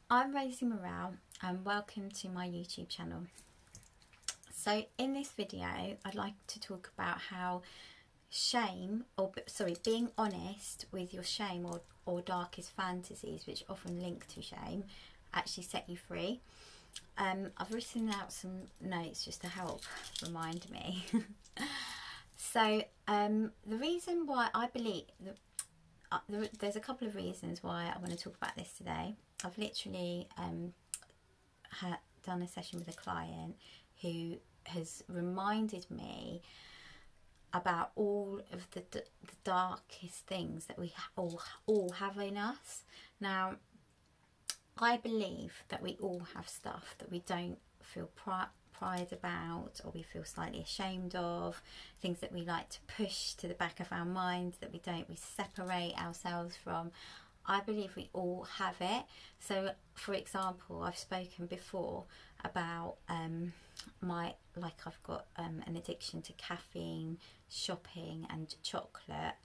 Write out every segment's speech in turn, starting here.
I'm Rosie and welcome to my YouTube channel. So in this video I'd like to talk about how being honest with your shame or darkest fantasies, which often link to shame, actually set you free. I've written out some notes just to help remind me. So the reason why I believe there's a couple of reasons why I want to talk about this today. I've literally done a session with a client who has reminded me about all of the darkest things that we all have in us. Now, I believe that we all have stuff that we don't feel pride about, or we feel slightly ashamed of, things that we like to push to the back of our mind that we separate ourselves from. I believe we all have it. So for example, I've spoken before about I've got an addiction to caffeine, shopping and chocolate.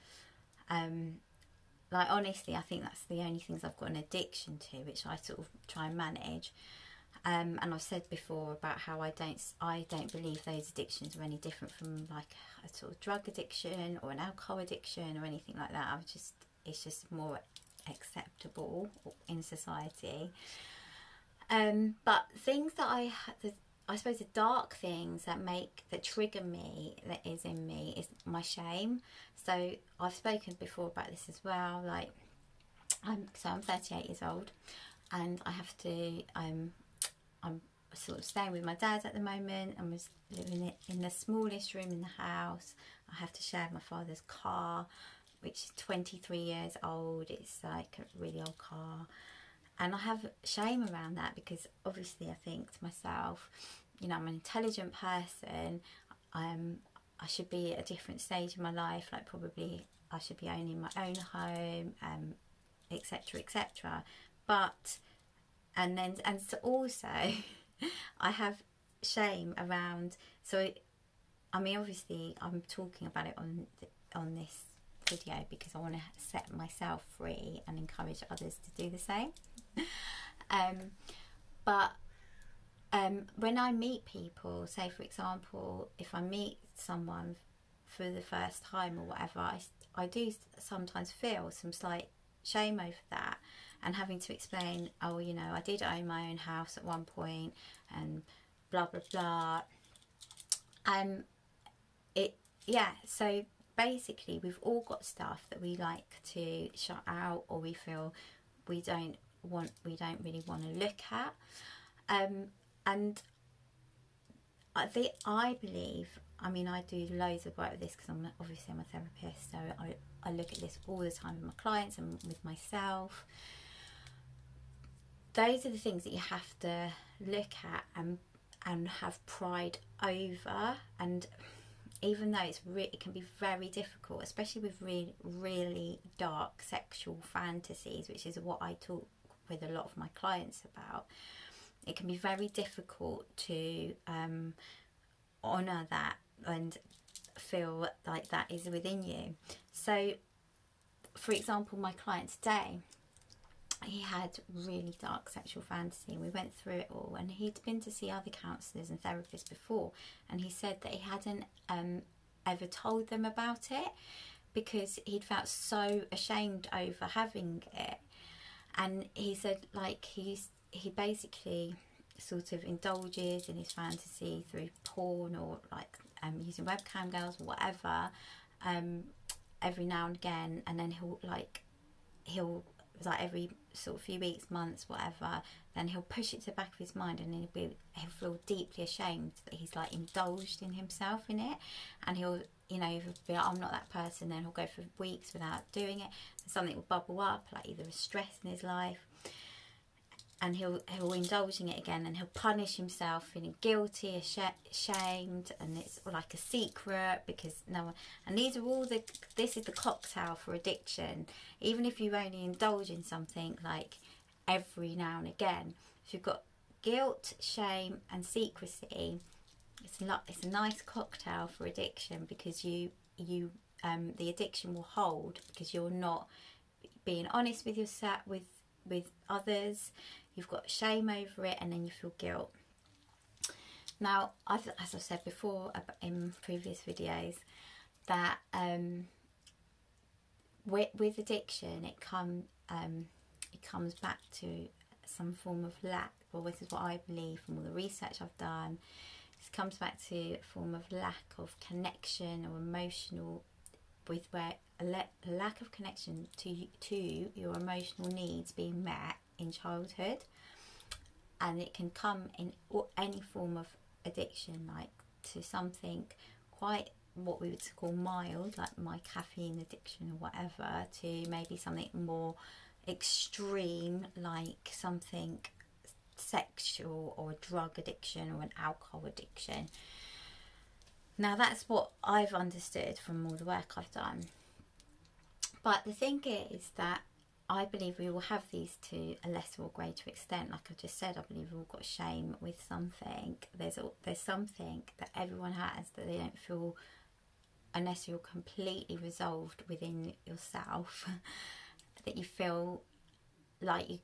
Honestly, I think that's the only things I've got an addiction to, which I sort of try and manage. And I've said before about how I don't believe those addictions are any different from like a sort of drug addiction or an alcohol addiction or anything like that. It's just more acceptable in society. But things that I suppose the dark things that trigger me, that is in me, is my shame. So I've spoken before about this as well. I'm 38 years old, and I have to I'm sort of staying with my dad at the moment, and was living in the smallest room in the house. I have to share my father's car, which is 23 years old. It's like a really old car, and I have shame around that because obviously I think to myself, you know, I'm an intelligent person. I should be at a different stage in my life, like probably I should be owning my own home, etc, etc. But and so also I have shame around, so I mean obviously I'm talking about it on this video because I want to set myself free and encourage others to do the same. When I meet people, say for example, if I meet someone for the first time or whatever, I do sometimes feel some slight shame over that, and having to explain, oh, you know, I did own my own house at one point and blah blah blah. So basically we've all got stuff that we like to shut out, or we feel we don't really want to look at. And I believe, I mean, I do loads of work with this because I'm a therapist, so I look at this all the time with my clients and with myself. Those are the things that you have to look at and have pride over. And even though it can be very difficult, especially with really dark sexual fantasies, which is what I talk with a lot of my clients about, it can be very difficult to honour that and feel like that is within you. So for example, my client today, he had really dark sexual fantasy, and we went through it all, and he'd been to see other counsellors and therapists before, and he said that he hadn't ever told them about it because he'd felt so ashamed over having it. And he said like he basically sort of indulges in his fantasy through porn or like using webcam girls or whatever, every now and again, and then he'll every sort of few weeks, months, whatever, then he'll push it to the back of his mind, and he'll feel deeply ashamed that he's like indulged in himself in it, and he'll, you know, be like, I'm not that person. Then he'll go for weeks without doing it, and something will bubble up, like either a stress in his life, and he'll indulge in it again, and he'll punish himself, feeling guilty, ashamed, and it's like a secret because no one. And these are all this is the cocktail for addiction. Even if you only indulge in something like every now and again, if you've got guilt, shame, and secrecy, it's a nice cocktail for addiction, because the addiction will hold because you're not being honest with yourself, with others. you've got shame over it, and then you feel guilt. Now, as I said before in previous videos, that with addiction, it comes back to some form of lack. Well, this is what I believe from all the research I've done. It comes back to a form of lack of connection or emotional, with where a lack of connection to your emotional needs being met in childhood, and it can come in any form of addiction, like to something quite what we would call mild, like my caffeine addiction or whatever, to maybe something more extreme, like something sexual or a drug addiction or an alcohol addiction. Now that's what I've understood from all the work I've done. But the thing is that I believe we all have these to a lesser or greater extent. Like I just said, I believe we've all got shame with something. There's something that everyone has that they don't feel, unless you're completely resolved within yourself, that you feel like you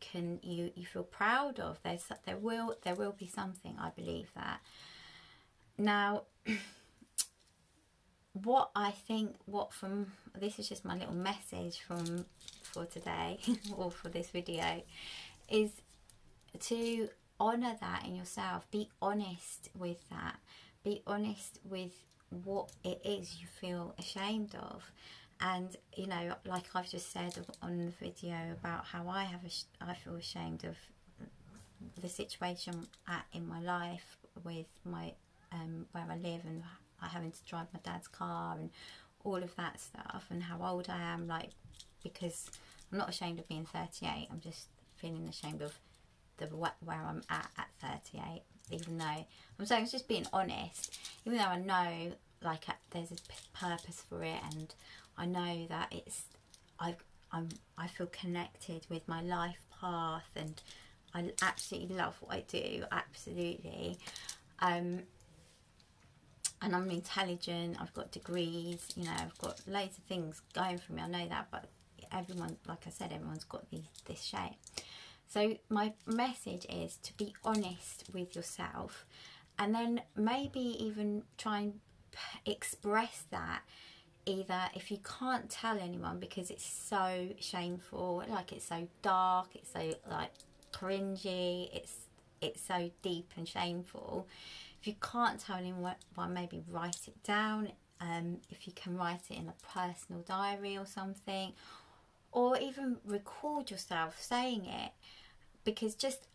feel proud of. There will be something, I believe that. Now, what I think, this is just my little message for today or for this video, is to honour that in yourself. Be honest with that. Be honest with what it is you feel ashamed of. And you know, like I've just said on the video about how I feel ashamed of the situation in my life with my where I live, and having to drive my dad's car and all of that stuff, and how old I am, like, because I'm not ashamed of being 38, I'm just feeling ashamed of where I'm at 38, even though I'm saying it's just being honest, even though I know like there's a purpose for it, and I know that I feel connected with my life path, and I absolutely love what I do, absolutely. And I'm intelligent, I've got degrees, you know, I've got loads of things going for me, I know that, but everyone, like I said, everyone's got this shame. So my message is to be honest with yourself, and then maybe even try and express that, either if you can't tell anyone because it's so shameful, like it's so dark, it's so like cringy, it's so deep and shameful. If you can't tell anyone, maybe write it down. If you can write it in a personal diary or something, or even record yourself saying it, because just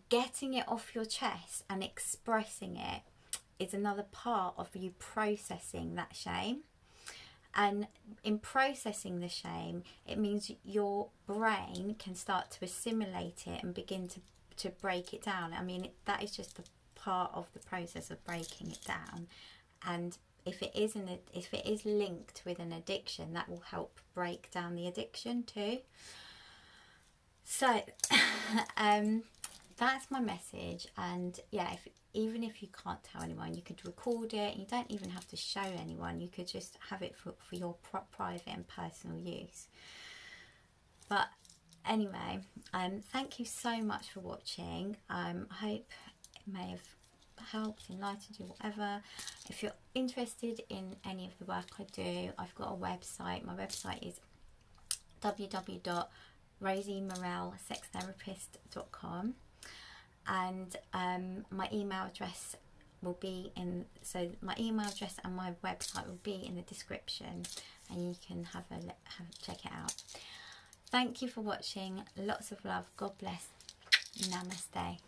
getting it off your chest and expressing it is another part of you processing that shame. And in processing the shame, it means your brain can start to assimilate it and begin to break it down. I mean, that is just the part of the process of breaking it down. And if it is linked with an addiction, that will help break down the addiction too. So that's my message. And yeah, even if you can't tell anyone, you could record it. You don't even have to show anyone. You could just have it for your private and personal use. But anyway, thank you so much for watching. I hope it may have helped, enlightened you, whatever. If you're interested in any of the work I do, I've got a website. My website is www.rosiemorellsextherapist.com, and my email address will be in, so my email address and my website will be in the description, and you can check it out. Thank you for watching. Lots of love. God bless. Namaste.